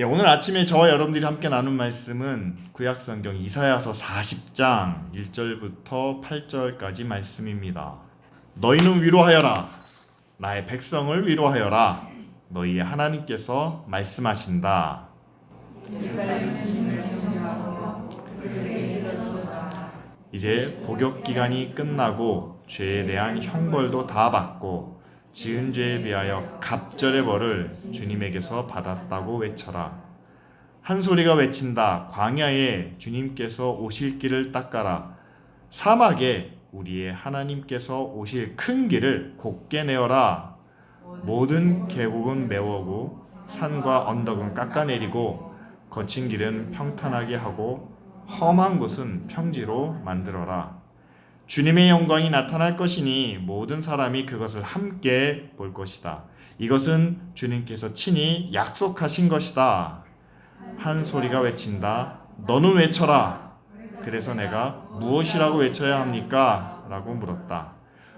오늘 아침에 저와 여러분들이 함께 나눈 말씀은 구약성경 이사야서 40장 1절부터 8절까지 말씀입니다. 너희는 위로하여라. 나의 백성을 위로하여라. 너희의 하나님께서 말씀하신다. 이제 복역기간이 끝나고 죄에 대한 형벌도 다 받고 지은 죄에 비하여 갑절의 벌을 주님에게서 받았다고 외쳐라. 한 소리가 외친다. 광야에 주님께서 오실 길을 닦아라. 사막에 우리의 하나님께서 오실 큰 길을 곧게 내어라. 모든 계곡은 메워고 산과 언덕은 깎아내리고 거친 길은 평탄하게 하고 험한 곳은 평지로 만들어라. 주님의 영광이 나타날 것이니 모든 사람이 그것을 함께 볼 것이다. 이것은 주님께서 친히 약속하신 것이다. 한 소리가 외친다. 너는 외쳐라. 그래서 내가 무엇이라고 외쳐야 합니까? 라고 물었다.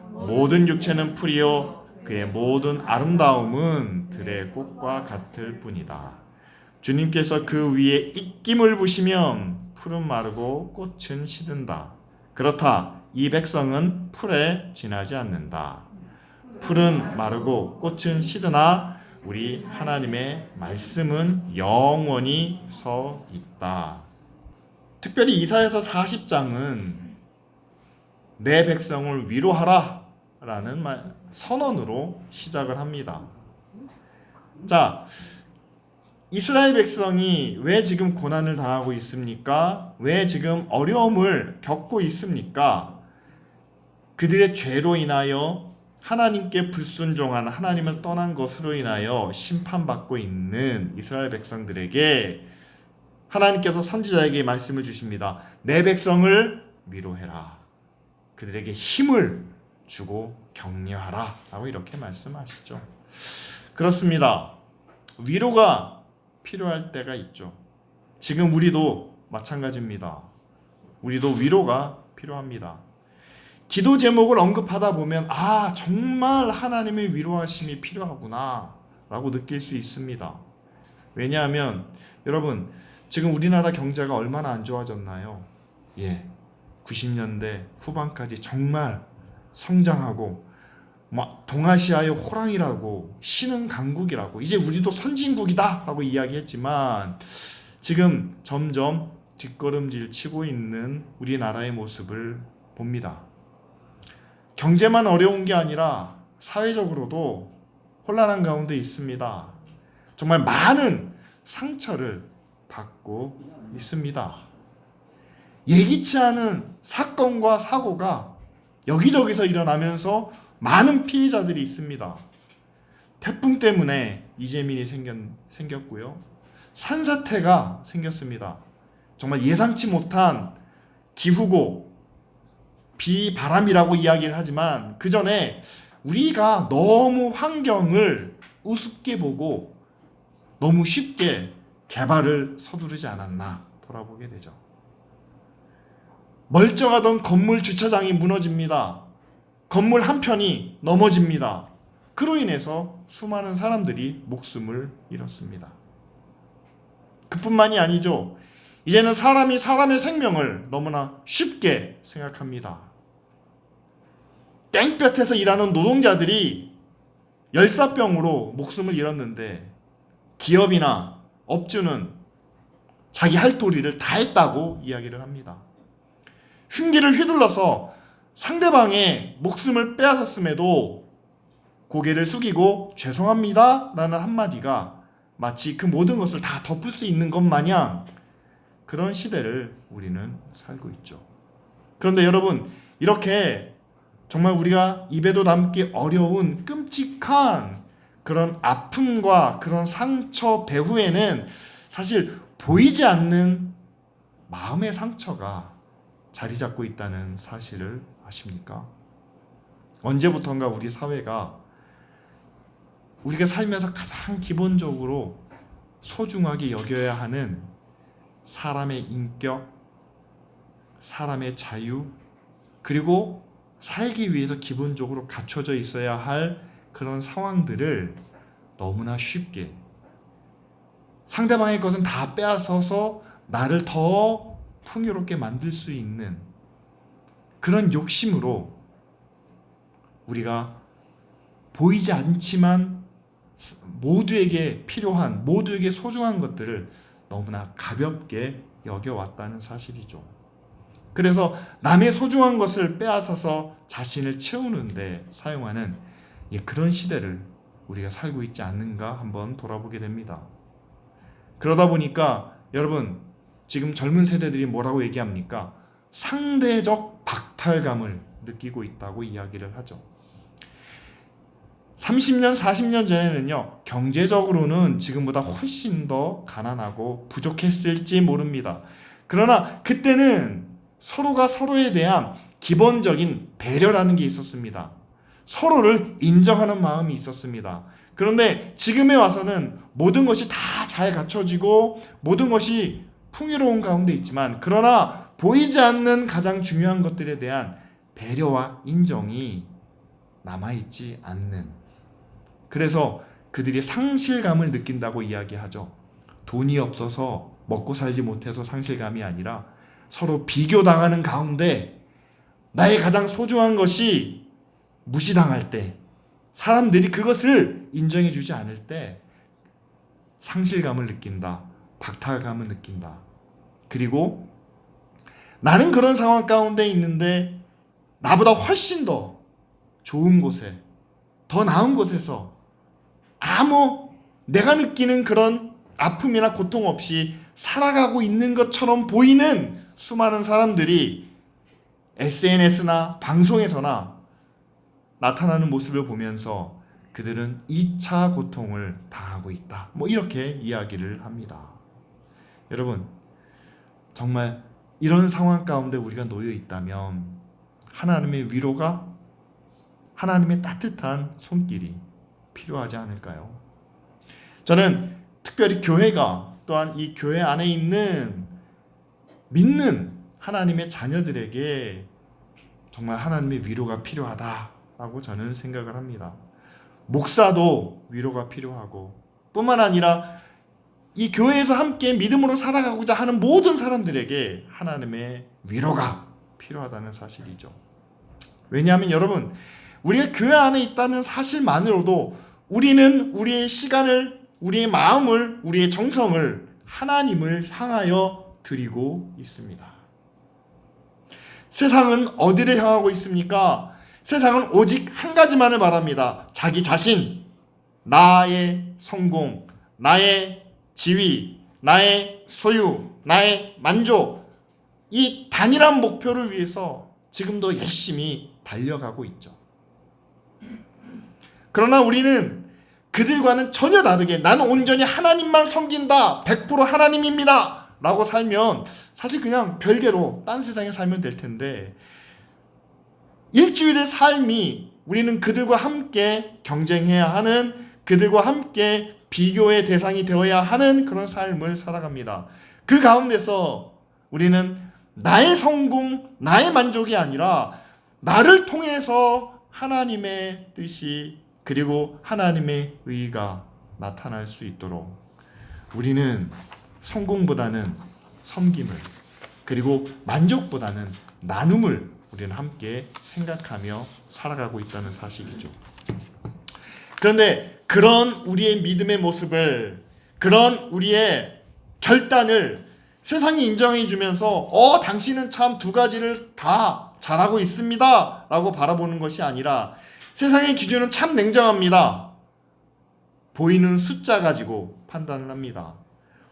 모든 육체는 풀이요 그의 모든 아름다움은 들의 꽃과 같을 뿐이다. 주님께서 그 위에 입김을 부시면 풀은 마르고 꽃은 시든다. 그렇다. 이 백성은 풀에 지나지 않는다. 풀은 마르고 꽃은 시드나 우리 하나님의 말씀은 영원히 서 있다. 특별히 이사야서 40장은 내 백성을 위로하라 라는 선언으로 시작을 합니다. 자, 이스라엘 백성이 왜 지금 고난을 당하고 있습니까? 왜 지금 어려움을 겪고 있습니까? 그들의 죄로 인하여 하나님께 불순종한 하나님을 떠난 것으로 인하여 심판받고 있는 이스라엘 백성들에게 하나님께서 선지자에게 말씀을 주십니다. 내 백성을 위로해라. 그들에게 힘을 주고 격려하라. 라고 이렇게 말씀하시죠. 그렇습니다. 위로가 필요할 때가 있죠. 지금 우리도 마찬가지입니다. 우리도 위로가 필요합니다. 기도 제목을 언급하다 보면 정말 하나님의 위로하심이 필요하구나 라고 느낄 수 있습니다. 왜냐하면 여러분 지금 우리나라 경제가 얼마나 안 좋아졌나요? 90년대 후반까지 정말 성장하고 동아시아의 호랑이라고 신흥 강국이라고 이제 우리도 선진국이다 라고 이야기했지만 지금 점점 뒷걸음질 치고 있는 우리나라의 모습을 봅니다. 경제만 어려운 게 아니라 사회적으로도 혼란한 가운데 있습니다. 정말 많은 상처를 받고 있습니다. 예기치 않은 사건과 사고가 여기저기서 일어나면서 많은 피해자들이 있습니다. 태풍 때문에 이재민이 생겼고요. 산사태가 생겼습니다. 정말 예상치 못한 기후고 비바람이라고 이야기를 하지만 그 전에 우리가 너무 환경을 우습게 보고 너무 쉽게 개발을 서두르지 않았나 돌아보게 되죠. 멀쩡하던 건물 주차장이 무너집니다. 건물 한 편이 넘어집니다. 그로 인해서 수많은 사람들이 목숨을 잃었습니다. 그뿐만이 아니죠. 이제는 사람이 사람의 생명을 너무나 쉽게 생각합니다. 땡볕에서 일하는 노동자들이 열사병으로 목숨을 잃었는데 기업이나 업주는 자기 할 도리를 다 했다고 이야기를 합니다. 흉기를 휘둘러서 상대방의 목숨을 빼앗았음에도 고개를 숙이고 죄송합니다 라는 한마디가 마치 그 모든 것을 다 덮을 수 있는 것 마냥 그런 시대를 우리는 살고 있죠. 그런데 여러분 이렇게 정말 우리가 입에도 담기 어려운 끔찍한 그런 아픔과 그런 상처 배후에는 사실 보이지 않는 마음의 상처가 자리 잡고 있다는 사실을 아십니까? 언제부턴가 우리 사회가 우리가 살면서 가장 기본적으로 소중하게 여겨야 하는 사람의 인격, 사람의 자유, 그리고 살기 위해서 기본적으로 갖춰져 있어야 할 그런 상황들을 너무나 쉽게 상대방의 것은 다 빼앗아서 나를 더 풍요롭게 만들 수 있는 그런 욕심으로 우리가 보이지 않지만 모두에게 필요한, 모두에게 소중한 것들을 너무나 가볍게 여겨왔다는 사실이죠. 그래서 남의 소중한 것을 빼앗아서 자신을 채우는데 사용하는 그런 시대를 우리가 살고 있지 않는가 한번 돌아보게 됩니다. 그러다 보니까 여러분, 지금 젊은 세대들이 뭐라고 얘기합니까? 상대적 박탈감을 느끼고 있다고 이야기를 하죠. 30년, 40년 전에는요, 경제적으로는 지금보다 훨씬 더 가난하고 부족했을지 모릅니다. 그러나 그때는 서로가 서로에 대한 기본적인 배려라는 게 있었습니다. 서로를 인정하는 마음이 있었습니다. 그런데 지금에 와서는 모든 것이 다 잘 갖춰지고 모든 것이 풍요로운 가운데 있지만, 그러나 보이지 않는 가장 중요한 것들에 대한 배려와 인정이 남아있지 않는, 그래서 그들이 상실감을 느낀다고 이야기하죠. 돈이 없어서 먹고 살지 못해서 상실감이 아니라 서로 비교당하는 가운데 나의 가장 소중한 것이 무시당할 때, 사람들이 그것을 인정해주지 않을 때 상실감을 느낀다, 박탈감을 느낀다. 그리고 나는 그런 상황 가운데 있는데 나보다 훨씬 더 좋은 곳에, 더 나은 곳에서 아무 내가 느끼는 그런 아픔이나 고통 없이 살아가고 있는 것처럼 보이는 수많은 사람들이 SNS나 방송에서나 나타나는 모습을 보면서 그들은 2차 고통을 당하고 있다, 이렇게 이야기를 합니다. 여러분, 정말 이런 상황 가운데 우리가 놓여 있다면 하나님의 위로가, 하나님의 따뜻한 손길이 필요하지 않을까요? 저는 특별히 교회가, 또한 이 교회 안에 있는 믿는 하나님의 자녀들에게 정말 하나님의 위로가 필요하다라고 저는 생각을 합니다. 목사도 위로가 필요하고, 뿐만 아니라 이 교회에서 함께 믿음으로 살아가고자 하는 모든 사람들에게 하나님의 위로가 필요하다는 사실이죠. 왜냐하면 여러분, 우리가 교회 안에 있다는 사실만으로도 우리는 우리의 시간을, 우리의 마음을, 우리의 정성을 하나님을 향하여 드리고 있습니다. 세상은 어디를 향하고 있습니까? 세상은 오직 한 가지만을 말합니다. 자기 자신, 나의 성공, 나의 지위, 나의 소유, 나의 만족, 이 단일한 목표를 위해서 지금도 열심히 달려가고 있죠. 그러나 우리는 그들과는 전혀 다르게 나는 온전히 하나님만 섬긴다, 100% 하나님입니다 라고 살면 사실 그냥 별개로 딴 세상에 살면 될 텐데, 일주일의 삶이 우리는 그들과 함께 경쟁해야 하는, 그들과 함께 비교의 대상이 되어야 하는 그런 삶을 살아갑니다. 그 가운데서 우리는 나의 성공, 나의 만족이 아니라 나를 통해서 하나님의 뜻이, 그리고 하나님의 의가 나타날 수 있도록 우리는 성공보다는 섬김을, 그리고 만족보다는 나눔을 우리는 함께 생각하며 살아가고 있다는 사실이죠. 그런데 그런 우리의 믿음의 모습을, 그런 우리의 결단을 세상이 인정해 주면서 당신은 참 두 가지를 다 잘하고 있습니다 라고 바라보는 것이 아니라, 세상의 기준은 참 냉정합니다. 보이는 숫자 가지고 판단을 합니다.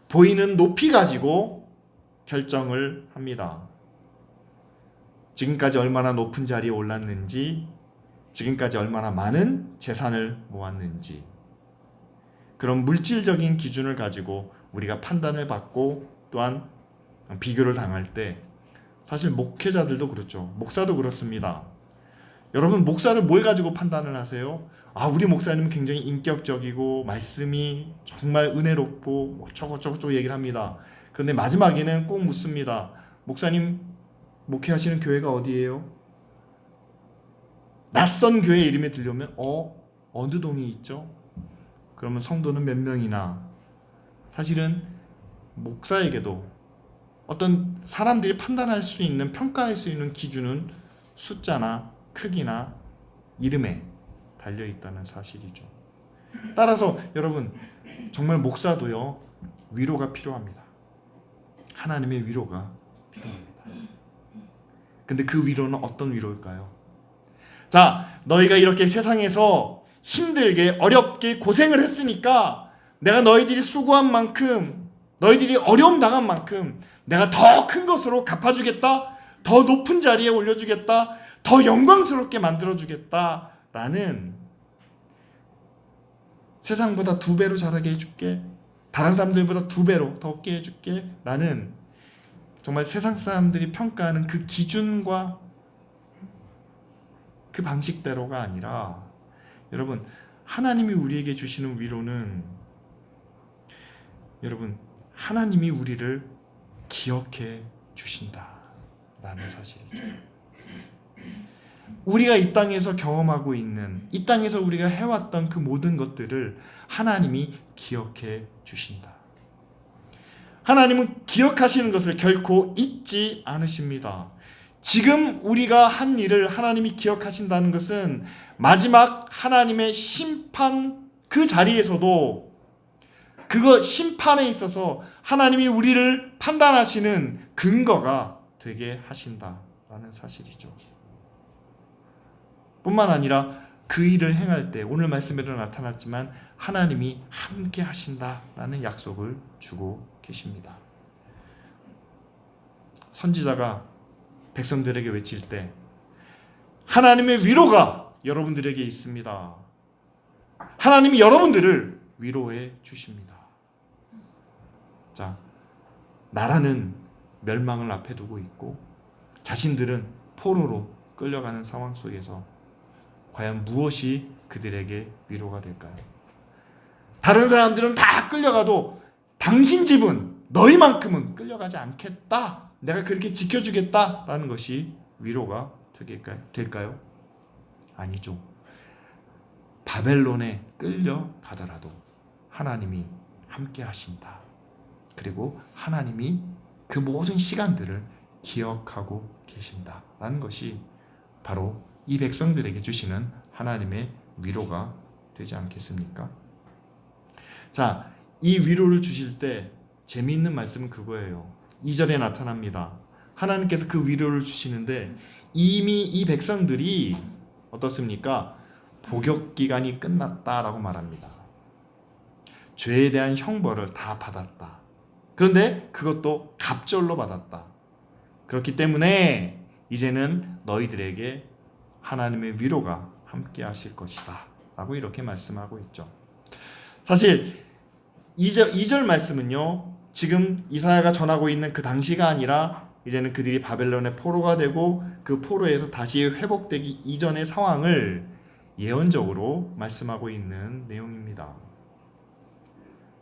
보이는 높이 가지고 결정을 합니다. 지금까지 얼마나 높은 자리에 올랐는지, 지금까지 얼마나 많은 재산을 모았는지, 그런 물질적인 기준을 가지고 우리가 판단을 받고 또한 비교를 당할 때, 사실 목회자들도 그렇죠. 목사도 그렇습니다. 여러분, 목사를 뭘 가지고 판단을 하세요? 우리 목사님은 굉장히 인격적이고 말씀이 정말 은혜롭고 어쩌고저쩌고 얘기를 합니다. 그런데 마지막에는 꼭 묻습니다. 목사님 목회하시는 교회가 어디예요? 낯선 교회 이름이 들려오면 어느 동이 있죠? 그러면 성도는 몇 명이나? 사실은 목사에게도 어떤 사람들이 판단할 수 있는, 평가할 수 있는 기준은 숫자나 크기나 이름에 달려 있다는 사실이죠. 따라서 여러분, 정말 목사도요, 위로가 필요합니다. 하나님의 위로가 필요합니다. 근데 그 위로는 어떤 위로일까요? 자, 너희가 이렇게 세상에서 힘들게 어렵게 고생을 했으니까 내가 너희들이 수고한 만큼, 너희들이 어려움 당한 만큼 내가 더 큰 것으로 갚아주겠다, 더 높은 자리에 올려주겠다, 더 영광스럽게 만들어주겠다 라는, 세상보다 2배로 자라게 해줄게, 다른 사람들보다 2배로 더 얻게 해줄게 라는, 정말 세상 사람들이 평가하는 그 기준과 그 방식대로가 아니라, 여러분, 하나님이 우리에게 주시는 위로는, 여러분, 하나님이 우리를 기억해 주신다라는 사실이죠. 우리가 이 땅에서 경험하고 있는, 이 땅에서 우리가 해왔던 그 모든 것들을 하나님이 기억해 주신다. 하나님은 기억하시는 것을 결코 잊지 않으십니다. 지금 우리가 한 일을 하나님이 기억하신다는 것은 마지막 하나님의 심판 그 자리에서도, 그거 심판에 있어서 하나님이 우리를 판단하시는 근거가 되게 하신다라는 사실이죠. 뿐만 아니라 그 일을 행할 때, 오늘 말씀에도 나타났지만 하나님이 함께 하신다라는 약속을 주고 계십니다. 선지자가 백성들에게 외칠 때 하나님의 위로가 여러분들에게 있습니다. 하나님이 여러분들을 위로해 주십니다. 자, 나라는 멸망을 앞에 두고 있고 자신들은 포로로 끌려가는 상황 속에서 과연 무엇이 그들에게 위로가 될까요? 다른 사람들은 다 끌려가도 당신 집은, 너희만큼은 끌려가지 않겠다, 내가 그렇게 지켜주겠다라는 것이 위로가 될까요? 아니죠. 바벨론에 끌려가더라도 하나님이 함께 하신다. 그리고 하나님이 그 모든 시간들을 기억하고 계신다라는 것이 바로 이 백성들에게 주시는 하나님의 위로가 되지 않겠습니까? 자, 이 위로를 주실 때 재미있는 말씀은 그거예요. 2절에 나타납니다. 하나님께서 그 위로를 주시는데 이미 이 백성들이 어떻습니까? 복역 기간이 끝났다라고 말합니다. 죄에 대한 형벌을 다 받았다. 그런데 그것도 갑절로 받았다. 그렇기 때문에 이제는 너희들에게 하나님의 위로가 함께 하실 것이다 라고 이렇게 말씀하고 있죠. 사실 2절 말씀은요, 지금 이사야가 전하고 있는 그 당시가 아니라 이제는 그들이 바벨론의 포로가 되고 그 포로에서 다시 회복되기 이전의 상황을 예언적으로 말씀하고 있는 내용입니다.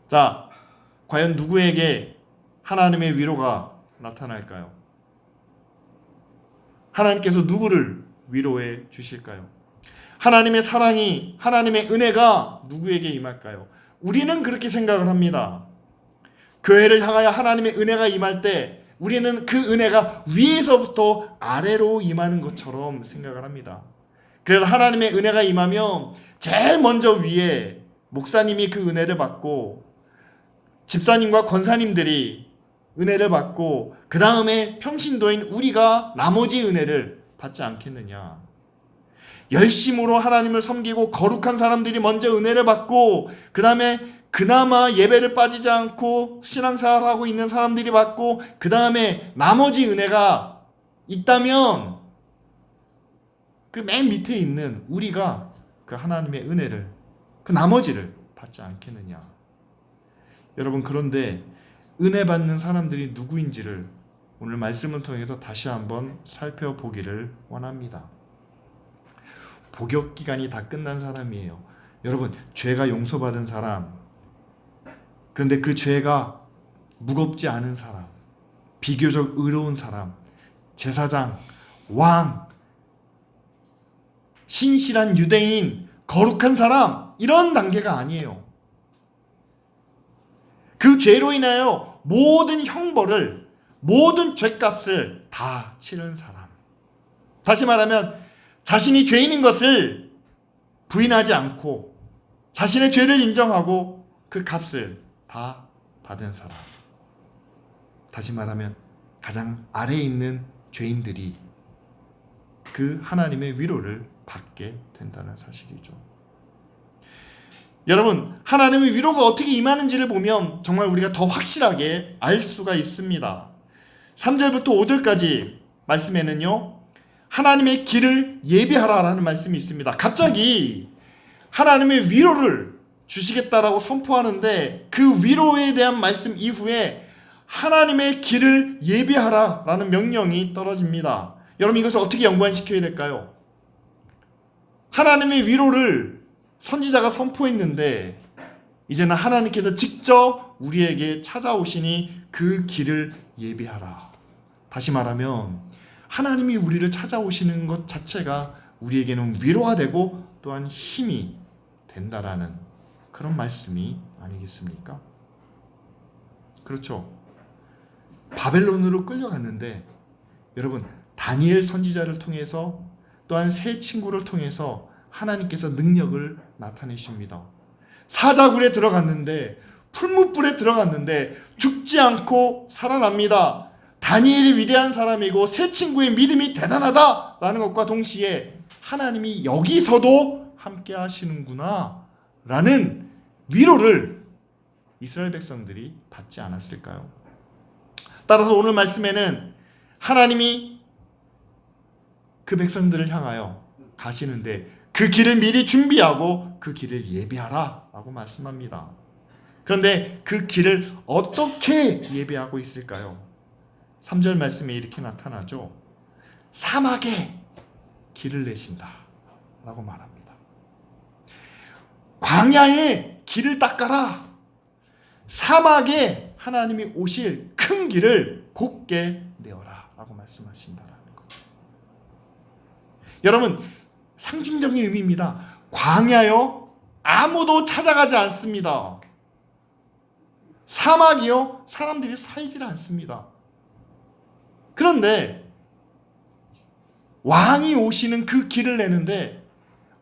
자, 과연 누구에게 하나님의 위로가 나타날까요? 하나님께서 누구를 위로해 주실까요? 하나님의 사랑이, 하나님의 은혜가 누구에게 임할까요? 우리는 그렇게 생각을 합니다. 교회를 향하여 하나님의 은혜가 임할 때 우리는 그 은혜가 위에서부터 아래로 임하는 것처럼 생각을 합니다. 그래서 하나님의 은혜가 임하면 제일 먼저 위에 목사님이 그 은혜를 받고 집사님과 권사님들이 은혜를 받고 그 다음에 평신도인 우리가 나머지 은혜를 받지 않겠느냐. 열심으로 하나님을 섬기고 거룩한 사람들이 먼저 은혜를 받고 그 다음에 그나마 예배를 빠지지 않고 신앙생활을 하고 있는 사람들이 받고 그 다음에 나머지 은혜가 있다면 그 맨 밑에 있는 우리가 그 하나님의 은혜를, 그 나머지를 받지 않겠느냐. 여러분, 그런데 은혜 받는 사람들이 누구인지를 오늘 말씀을 통해서 다시 한번 살펴보기를 원합니다. 복역 기간이 다 끝난 사람이에요. 여러분, 죄가 용서받은 사람, 그런데 그 죄가 무겁지 않은 사람, 비교적 의로운 사람, 제사장, 왕, 신실한 유대인, 거룩한 사람, 이런 단계가 아니에요. 그 죄로 인하여 모든 형벌을, 모든 죄값을 다 치른 사람. 다시 말하면 자신이 죄인인 것을 부인하지 않고 자신의 죄를 인정하고 그 값을 다 받은 사람. 다시 말하면 가장 아래에 있는 죄인들이 그 하나님의 위로를 받게 된다는 사실이죠. 여러분, 하나님의 위로가 어떻게 임하는지를 보면 정말 우리가 더 확실하게 알 수가 있습니다. 3절부터 5절까지 말씀에는요, 하나님의 길을 예비하라라는 말씀이 있습니다. 갑자기 하나님의 위로를 주시겠다라고 선포하는데 그 위로에 대한 말씀 이후에 하나님의 길을 예비하라라는 명령이 떨어집니다. 여러분, 이것을 어떻게 연관시켜야 될까요? 하나님의 위로를 선지자가 선포했는데 이제는 하나님께서 직접 우리에게 찾아오시니 그 길을 예비하라. 다시 말하면 하나님이 우리를 찾아오시는 것 자체가 우리에게는 위로가 되고 또한 힘이 된다라는 그런 말씀이 아니겠습니까? 그렇죠. 바벨론으로 끌려갔는데 여러분, 다니엘 선지자를 통해서 또한 세 친구를 통해서 하나님께서 능력을 나타내십니다. 사자굴에 들어갔는데, 풀무불에 들어갔는데 죽지 않고 살아납니다. 다니엘이 위대한 사람이고 세 친구의 믿음이 대단하다라는 것과 동시에 하나님이 여기서도 함께 하시는구나 라는 위로를 이스라엘 백성들이 받지 않았을까요? 따라서 오늘 말씀에는 하나님이 그 백성들을 향하여 가시는데 그 길을 미리 준비하고 그 길을 예비하라 라고 말씀합니다. 그런데 그 길을 어떻게 예비하고 있을까요? 3절 말씀에 이렇게 나타나죠. 사막에 길을 내신다 라고 말합니다. 광야에 길을 닦아라. 사막에 하나님이 오실 큰 길을 곧게 내어라 라고 말씀하신다라는 거죠. 여러분, 상징적인 의미입니다. 광야요, 아무도 찾아가지 않습니다. 사막이요, 사람들이 살지 않습니다. 그런데 왕이 오시는 그 길을 내는데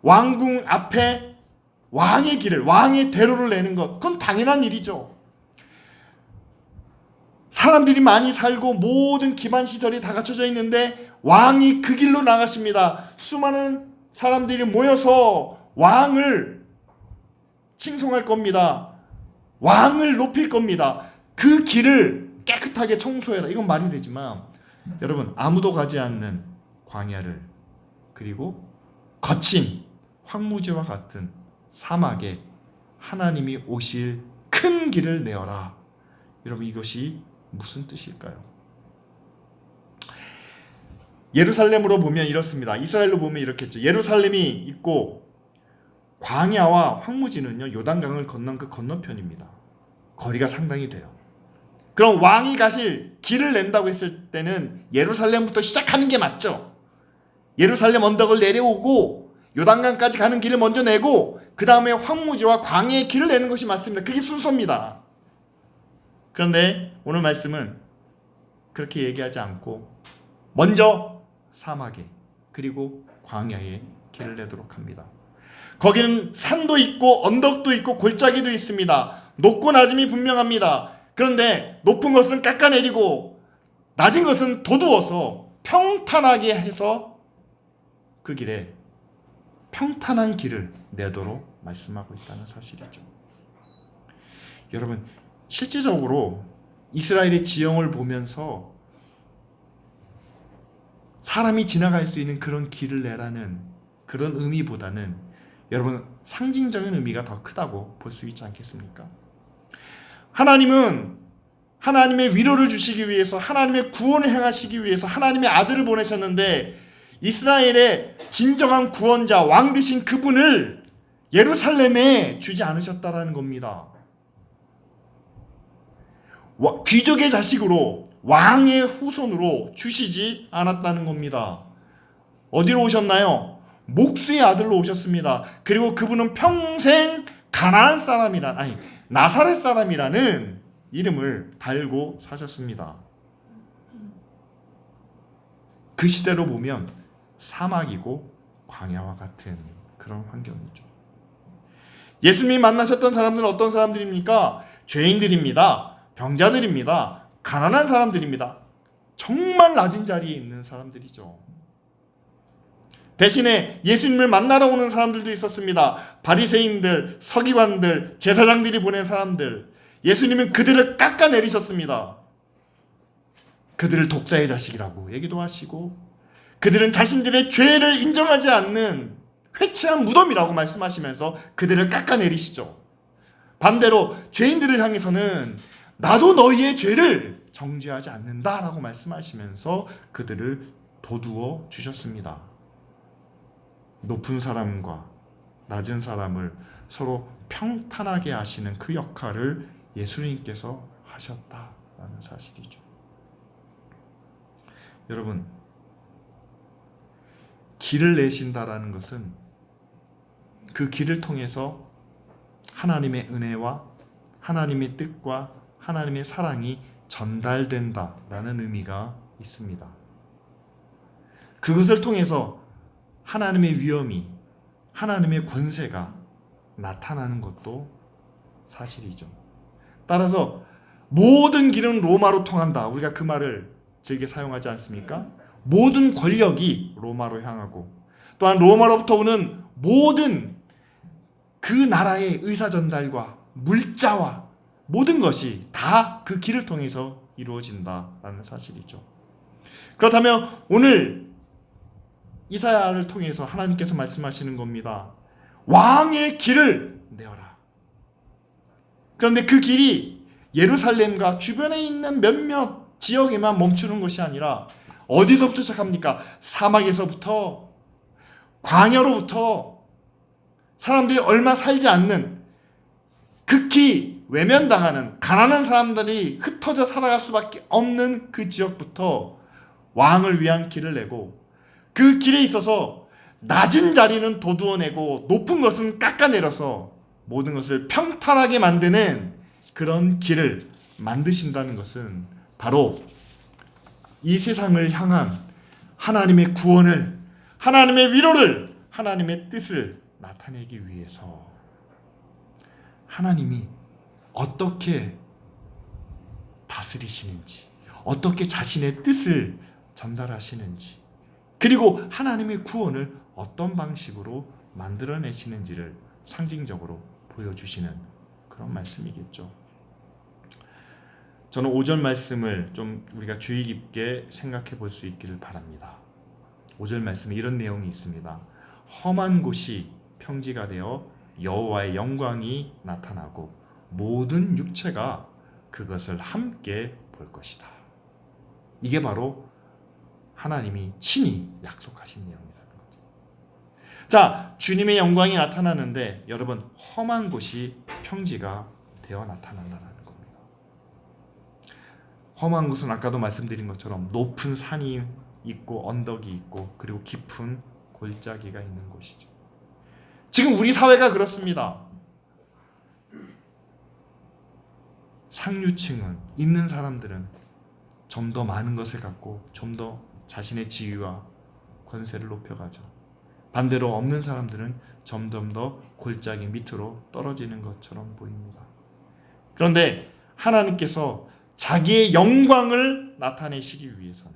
왕궁 앞에 왕의 길을, 왕의 대로를 내는 것, 그건 당연한 일이죠. 사람들이 많이 살고 모든 기반 시설이 다 갖춰져 있는데 왕이 그 길로 나가십니다. 수많은 사람들이 모여서 왕을 칭송할 겁니다. 왕을 높일 겁니다. 그 길을 깨끗하게 청소해라. 이건 말이 되지만 여러분, 아무도 가지 않는 광야를, 그리고 거친 황무지와 같은 사막에 하나님이 오실 큰 길을 내어라. 여러분, 이것이 무슨 뜻일까요? 예루살렘으로 보면 이렇습니다. 이스라엘로 보면 이렇겠죠. 예루살렘이 있고 광야와 황무지는요, 요단강을 건넌 그 건너편입니다. 거리가 상당히 돼요. 그럼 왕이 가실 길을 낸다고 했을 때는 예루살렘부터 시작하는 게 맞죠. 예루살렘 언덕을 내려오고 요단강까지 가는 길을 먼저 내고 그 다음에 황무지와 광야의 길을 내는 것이 맞습니다. 그게 순서입니다. 그런데 오늘 말씀은 그렇게 얘기하지 않고 먼저 사막에 그리고 광야에 길을 내도록 합니다. 거기는 산도 있고 언덕도 있고 골짜기도 있습니다. 높고 낮음이 분명합니다. 그런데 높은 것은 깎아내리고 낮은 것은 도두어서 평탄하게 해서 그 길에 평탄한 길을 내도록 말씀하고 있다는 사실이죠. 여러분, 실제적으로 이스라엘의 지형을 보면서 사람이 지나갈 수 있는 그런 길을 내라는 그런 의미보다는 여러분, 상징적인 의미가 더 크다고 볼 수 있지 않겠습니까? 하나님은 하나님의 위로를 주시기 위해서, 하나님의 구원을 행하시기 위해서 하나님의 아들을 보내셨는데 이스라엘의 진정한 구원자, 왕 되신 그분을 예루살렘에 주지 않으셨다라는 겁니다. 귀족의 자식으로, 왕의 후손으로 주시지 않았다는 겁니다. 어디로 오셨나요? 목수의 아들로 오셨습니다. 그리고 그분은 평생 가나안 사람이란, 나사렛 사람이라는 이름을 달고 사셨습니다. 그 시대로 보면 사막이고 광야와 같은 그런 환경이죠. 예수님이 만나셨던 사람들은 어떤 사람들입니까? 죄인들입니다. 병자들입니다. 가난한 사람들입니다. 정말 낮은 자리에 있는 사람들이죠. 대신에 예수님을 만나러 오는 사람들도 있었습니다. 바리새인들, 서기관들, 제사장들이 보낸 사람들. 예수님은 그들을 깎아내리셨습니다. 그들을 독사의 자식이라고 얘기도 하시고, 그들은 자신들의 죄를 인정하지 않는 회치한 무덤이라고 말씀하시면서 그들을 깎아내리시죠. 반대로 죄인들을 향해서는 나도 너희의 죄를 정죄하지 않는다라고 말씀하시면서 그들을 도두어 주셨습니다. 높은 사람과 낮은 사람을 서로 평탄하게 하시는 그 역할을 예수님께서 하셨다라는 사실이죠. 여러분, 길을 내신다라는 것은 그 길을 통해서 하나님의 은혜와 하나님의 뜻과 하나님의 사랑이 전달된다라는 의미가 있습니다. 그것을 통해서 하나님의 위엄이, 하나님의 권세가 나타나는 것도 사실이죠. 따라서 모든 길은 로마로 통한다. 우리가 그 말을 즐겨 사용하지 않습니까? 모든 권력이 로마로 향하고, 또한 로마로부터 오는 모든 그 나라의 의사 전달과 물자와 모든 것이 다 그 길을 통해서 이루어진다라는 사실이죠. 그렇다면 오늘 이사야를 통해서 하나님께서 말씀하시는 겁니다. 왕의 길을 내어라. 그런데 그 길이 예루살렘과 주변에 있는 몇몇 지역에만 멈추는 것이 아니라 어디서부터 시작합니까? 사막에서부터, 광야로부터, 사람들이 얼마 살지 않는, 극히 외면당하는 가난한 사람들이 흩어져 살아갈 수밖에 없는 그 지역부터 왕을 위한 길을 내고, 그 길에 있어서 낮은 자리는 도두어내고 높은 것은 깎아내려서 모든 것을 평탄하게 만드는 그런 길을 만드신다는 것은 바로 이 세상을 향한 하나님의 구원을, 하나님의 위로를, 하나님의 뜻을 나타내기 위해서 하나님이 어떻게 다스리시는지, 어떻게 자신의 뜻을 전달하시는지, 그리고 하나님의 구원을 어떤 방식으로 만들어내시는지를 상징적으로 보여주시는 그런 말씀이겠죠. 저는 5절 말씀을 좀 우리가 주의 깊게 생각해 볼 수 있기를 바랍니다. 5절 말씀에 이런 내용이 있습니다. 험한 곳이 평지가 되어 여호와의 영광이 나타나고 모든 육체가 그것을 함께 볼 것이다. 이게 바로 하나님이 친히 약속하신 내용이라는 거죠. 자, 주님의 영광이 나타나는데 여러분, 험한 곳이 평지가 되어 나타난다는 겁니다. 험한 곳은 아까도 말씀드린 것처럼 높은 산이 있고 언덕이 있고 그리고 깊은 골짜기가 있는 곳이죠. 지금 우리 사회가 그렇습니다. 상류층은, 있는 사람들은 좀 더 많은 것을 갖고 좀 더 자신의 지위와 권세를 높여가죠. 반대로 없는 사람들은 점점 더 골짜기 밑으로 떨어지는 것처럼 보입니다. 그런데 하나님께서 자기의 영광을 나타내시기 위해서는,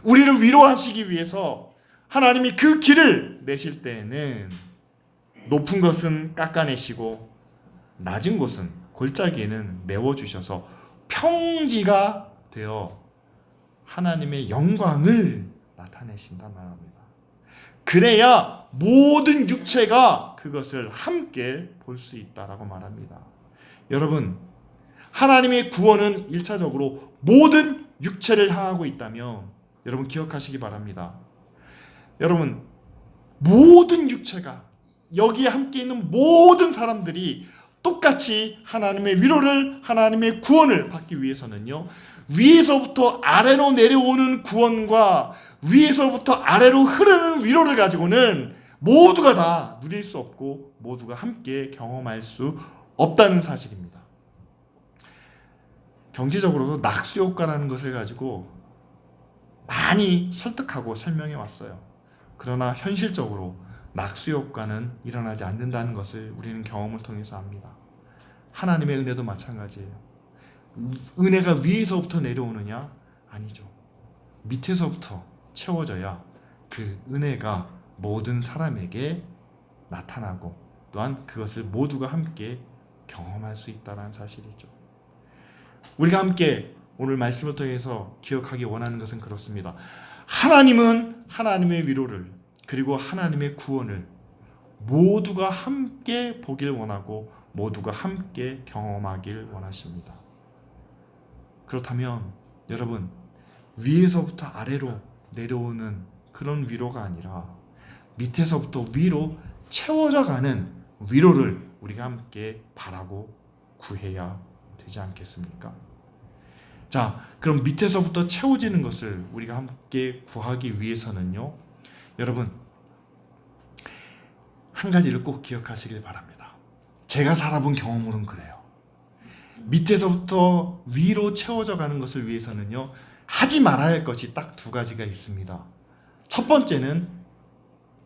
우리를 위로하시기 위해서 하나님이 그 길을 내실 때에는 높은 것은 깎아내시고 낮은 곳은, 골짜기에는 메워주셔서 평지가 되어 하나님의 영광을 나타내신다 말합니다. 그래야 모든 육체가 그것을 함께 볼 수 있다라고 말합니다. 여러분, 하나님의 구원은 1차적으로 모든 육체를 향하고 있다며 여러분 기억하시기 바랍니다. 여러분, 모든 육체가, 여기에 함께 있는 모든 사람들이 똑같이 하나님의 위로를, 하나님의 구원을 받기 위해서는요, 위에서부터 아래로 내려오는 구원과 위에서부터 아래로 흐르는 위로를 가지고는 모두가 다 누릴 수 없고 모두가 함께 경험할 수 없다는 사실입니다. 경제적으로도 낙수 효과라는 것을 가지고 많이 설득하고 설명해 왔어요. 그러나 현실적으로 낙수 효과는 일어나지 않는다는 것을 우리는 경험을 통해서 압니다. 하나님의 은혜도 마찬가지예요. 은혜가 위에서부터 내려오느냐? 아니죠. 밑에서부터 채워져야 그 은혜가 모든 사람에게 나타나고 또한 그것을 모두가 함께 경험할 수 있다는 사실이죠. 우리가 함께 오늘 말씀을 통해서 기억하기 원하는 것은 그렇습니다. 하나님은 하나님의 위로를 그리고 하나님의 구원을 모두가 함께 보길 원하고 모두가 함께 경험하길 원하십니다. 그렇다면 여러분, 위에서부터 아래로 내려오는 그런 위로가 아니라 밑에서부터 위로 채워져 가는 위로를 우리가 함께 바라고 구해야 되지 않겠습니까? 자, 그럼 밑에서부터 채워지는 것을 우리가 함께 구하기 위해서는요, 여러분, 한 가지를 꼭 기억하시길 바랍니다. 제가 살아본 경험으로는 그래요. 밑에서부터 위로 채워져 가는 것을 위해서는요, 하지 말아야 할 것이 딱 두 가지가 있습니다. 첫 번째는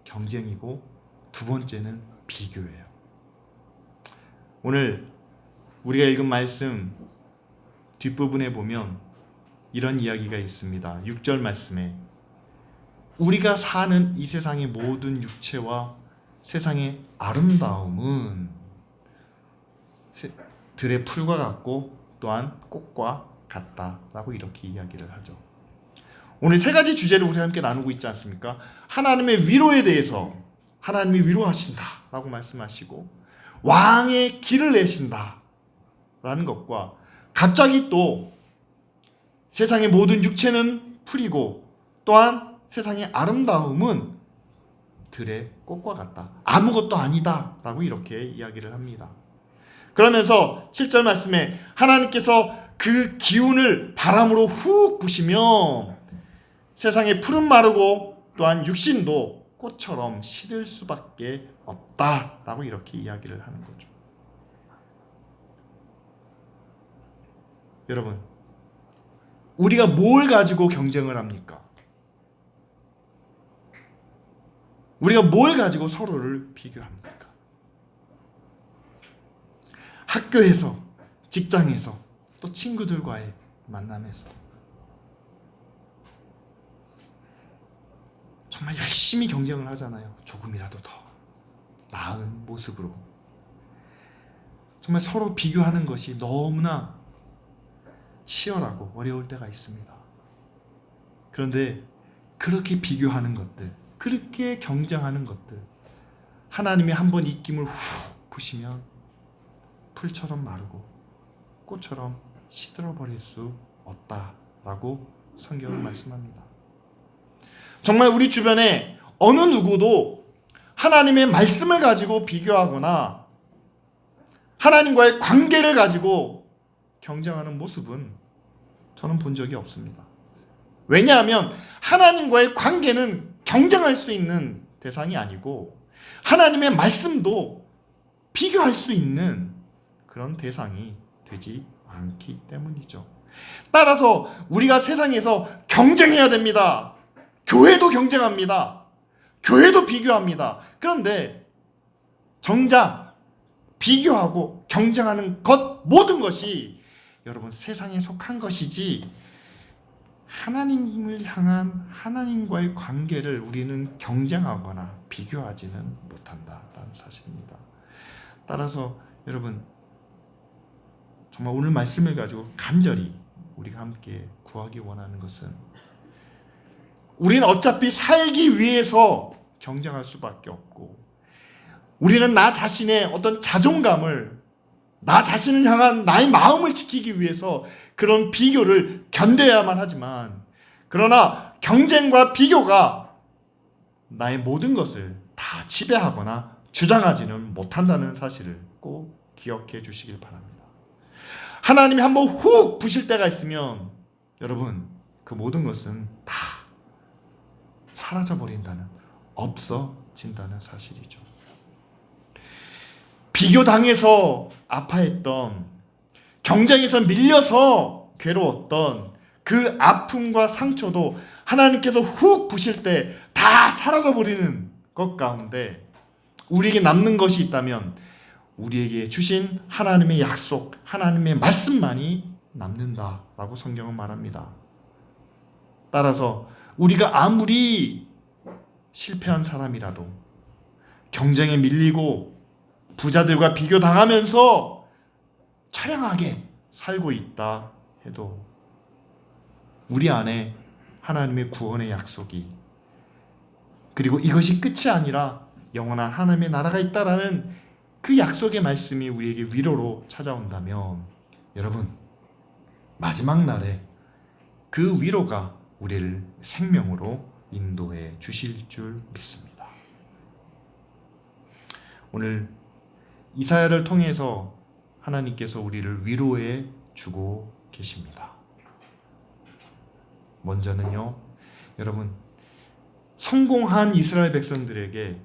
경쟁이고 두 번째는 비교예요. 오늘 우리가 읽은 말씀 뒷부분에 보면 이런 이야기가 있습니다. 6절 말씀에 우리가 사는 이 세상의 모든 육체와 세상의 아름다움은 들의 풀과 같고 또한 꽃과 같다라고 이렇게 이야기를 하죠. 오늘 세 가지 주제를 우리 함께 나누고 있지 않습니까? 하나님의 위로에 대해서 하나님이 위로하신다라고 말씀하시고 왕의 길을 내신다라는 것과 갑자기 또 세상의 모든 육체는 풀이고 또한 세상의 아름다움은 들의 꽃과 같다. 아무것도 아니다 라고 이렇게 이야기를 합니다. 그러면서 7절 말씀에 하나님께서 그 기운을 바람으로 훅 부시면 세상의 푸른 마르고 또한 육신도 꽃처럼 시들 수밖에 없다라고 이렇게 이야기를 하는 거죠. 여러분, 우리가 뭘 가지고 경쟁을 합니까? 우리가 뭘 가지고 서로를 비교합니까? 학교에서, 직장에서, 또 친구들과의 만남에서 정말 열심히 경쟁을 하잖아요. 조금이라도 더 나은 모습으로. 정말 서로 비교하는 것이 너무나 치열하고 어려울 때가 있습니다. 그런데 그렇게 비교하는 것들, 그렇게 경쟁하는 것들, 하나님이 한번 입김을 훅 부시면 풀처럼 마르고 꽃처럼 시들어버릴 수 없다라고 성경은 말씀합니다. 정말 우리 주변에 어느 누구도 하나님의 말씀을 가지고 비교하거나 하나님과의 관계를 가지고 경쟁하는 모습은 저는 본 적이 없습니다. 왜냐하면 하나님과의 관계는 경쟁할 수 있는 대상이 아니고 하나님의 말씀도 비교할 수 있는 그런 대상이 되지 않기 때문이죠. 따라서 우리가 세상에서 경쟁해야 됩니다. 교회도 경쟁합니다. 교회도 비교합니다. 그런데 정작 비교하고 경쟁하는 것 모든 것이 여러분 세상에 속한 것이지 하나님을 향한 하나님과의 관계를 우리는 경쟁하거나 비교하지는 못한다라는 사실입니다. 따라서 여러분 정말 오늘 말씀을 가지고 간절히 우리가 함께 구하기 원하는 것은 우리는 어차피 살기 위해서 경쟁할 수밖에 없고 우리는 나 자신의 어떤 자존감을 나 자신을 향한 나의 마음을 지키기 위해서 그런 비교를 견뎌야만 하지만 그러나 경쟁과 비교가 나의 모든 것을 다 지배하거나 주장하지는 못한다는 사실을 꼭 기억해 주시길 바랍니다. 하나님이 한번 훅 부실 때가 있으면 여러분 그 모든 것은 다 사라져버린다는 없어진다는 사실이죠. 비교당해서 아파했던 경쟁에서 밀려서 괴로웠던 그 아픔과 상처도 하나님께서 훅 부실 때 다 사라져버리는 것 가운데 우리에게 남는 것이 있다면 우리에게 주신 하나님의 약속, 하나님의 말씀만이 남는다라고 성경은 말합니다. 따라서 우리가 아무리 실패한 사람이라도 경쟁에 밀리고 부자들과 비교당하면서 처량하게 살고 있다 해도 우리 안에 하나님의 구원의 약속이, 그리고 이것이 끝이 아니라 영원한 하나님의 나라가 있다라는 그 약속의 말씀이 우리에게 위로로 찾아온다면 여러분, 마지막 날에 그 위로가 우리를 생명으로 인도해 주실 줄 믿습니다. 오늘 이사야를 통해서 하나님께서 우리를 위로해 주고 계십니다. 먼저는요, 여러분, 성공한 이스라엘 백성들에게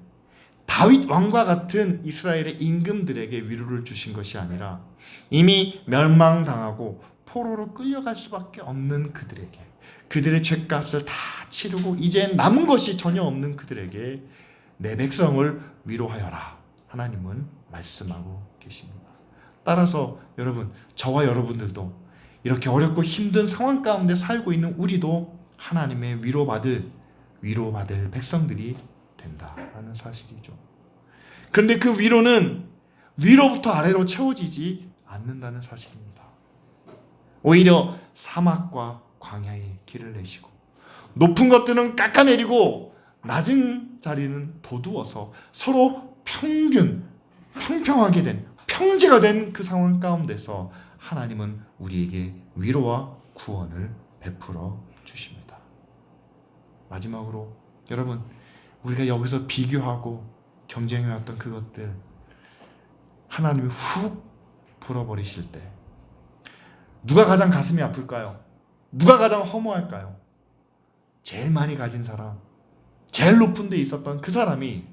다윗 왕과 같은 이스라엘의 임금들에게 위로를 주신 것이 아니라 이미 멸망당하고 포로로 끌려갈 수밖에 없는 그들에게, 그들의 죄값을 다 치르고 이제 남은 것이 전혀 없는 그들에게 내 백성을 위로하여라, 하나님은 말씀하고 계십니다. 따라서 여러분, 저와 여러분들도 이렇게 어렵고 힘든 상황 가운데 살고 있는 우리도 하나님의 위로받을 백성들이 된다라는 사실이죠. 그런데 그 위로는 위로부터 아래로 채워지지 않는다는 사실입니다. 오히려 사막과 광야에 길을 내시고 높은 것들은 깎아내리고 낮은 자리는 도두어서 서로 평평하게 된, 평지가 된 그 상황 가운데서 하나님은 우리에게 위로와 구원을 베풀어 주십니다. 마지막으로 여러분, 우리가 여기서 비교하고 경쟁해왔던 그것들 하나님이 훅 풀어버리실 때 누가 가장 가슴이 아플까요? 누가 가장 허무할까요? 제일 많이 가진 사람, 제일 높은 데 있었던 그 사람이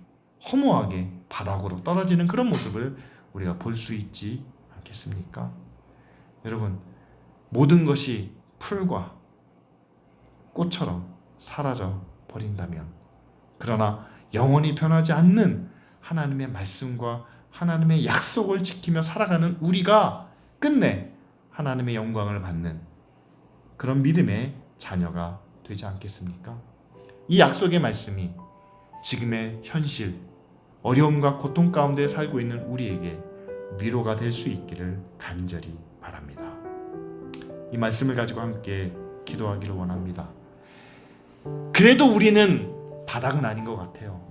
허무하게 바닥으로 떨어지는 그런 모습을 우리가 볼 수 있지 않겠습니까? 여러분, 모든 것이 풀과 꽃처럼 사라져 버린다면, 그러나 영원히 변하지 않는 하나님의 말씀과 하나님의 약속을 지키며 살아가는 우리가 끝내 하나님의 영광을 받는 그런 믿음의 자녀가 되지 않겠습니까? 이 약속의 말씀이 지금의 현실, 어려움과 고통 가운데 살고 있는 우리에게 위로가 될 수 있기를 간절히 바랍니다. 이 말씀을 가지고 함께 기도하기를 원합니다. 그래도 우리는 바닥은 아닌 것 같아요.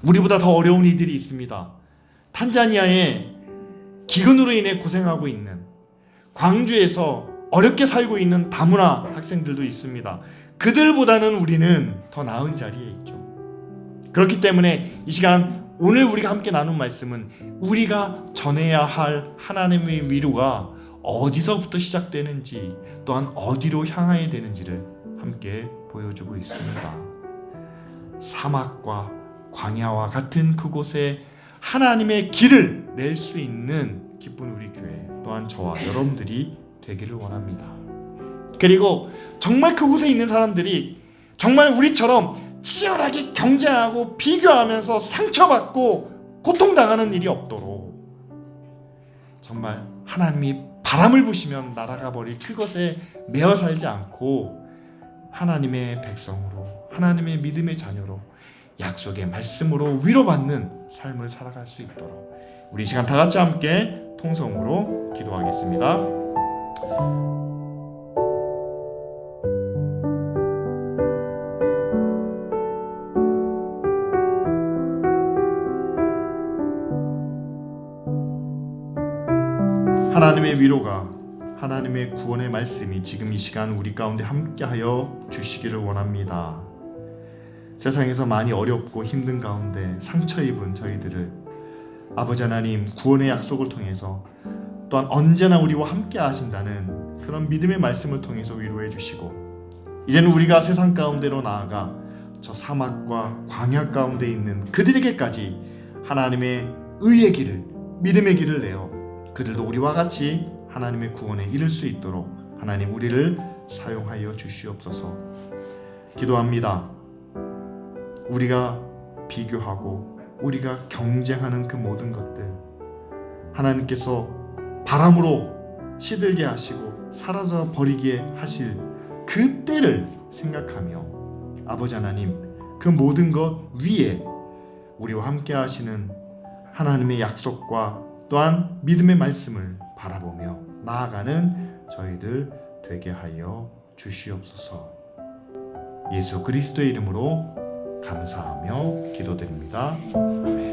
우리보다 더 어려운 이들이 있습니다. 탄자니아에 기근으로 인해 고생하고 있는, 광주에서 어렵게 살고 있는 다문화 학생들도 있습니다. 그들보다는 우리는 더 나은 자리에 있죠. 그렇기 때문에 이 시간 오늘 우리가 함께 나눈 말씀은 우리가 전해야 할 하나님의 위로가 어디서부터 시작되는지, 또한 어디로 향해야 되는지를 함께 보여주고 있습니다. 사막과 광야와 같은 그곳에 하나님의 길을 낼 수 있는 기쁜 우리 교회, 또한 저와 여러분들이 되기를 원합니다. 그리고 정말 그곳에 있는 사람들이 정말 우리처럼 치열하게 경쟁하고 비교하면서 상처받고 고통당하는 일이 없도록 정말 하나님이 바람을 부시면 날아가 버릴 그것에 매어 살지 않고 하나님의 백성으로, 하나님의 믿음의 자녀로, 약속의 말씀으로 위로받는 삶을 살아갈 수 있도록 우리 시간 다 같이 함께 통성으로 기도하겠습니다. 하나님의 위로가, 하나님의 구원의 말씀이 지금 이 시간 우리 가운데 함께하여 주시기를 원합니다. 세상에서 많이 어렵고 힘든 가운데 상처 입은 저희들을 아버지 하나님 구원의 약속을 통해서, 또한 언제나 우리와 함께 하신다는 그런 믿음의 말씀을 통해서 위로해 주시고, 이제는 우리가 세상 가운데로 나아가 저 사막과 광야 가운데 있는 그들에게까지 하나님의 의의 길을, 믿음의 길을 내어 그들도 우리와 같이 하나님의 구원에 이를 수 있도록 하나님 우리를 사용하여 주시옵소서. 기도합니다. 우리가 비교하고 우리가 경쟁하는 그 모든 것들 하나님께서 바람으로 시들게 하시고 사라져 버리게 하실 그 때를 생각하며 아버지 하나님 그 모든 것 위에 우리와 함께 하시는 하나님의 약속과 또한 믿음의 말씀을 바라보며 나아가는 저희들 되게 하여 주시옵소서. 예수 그리스도의 이름으로 감사하며 기도드립니다. 아멘.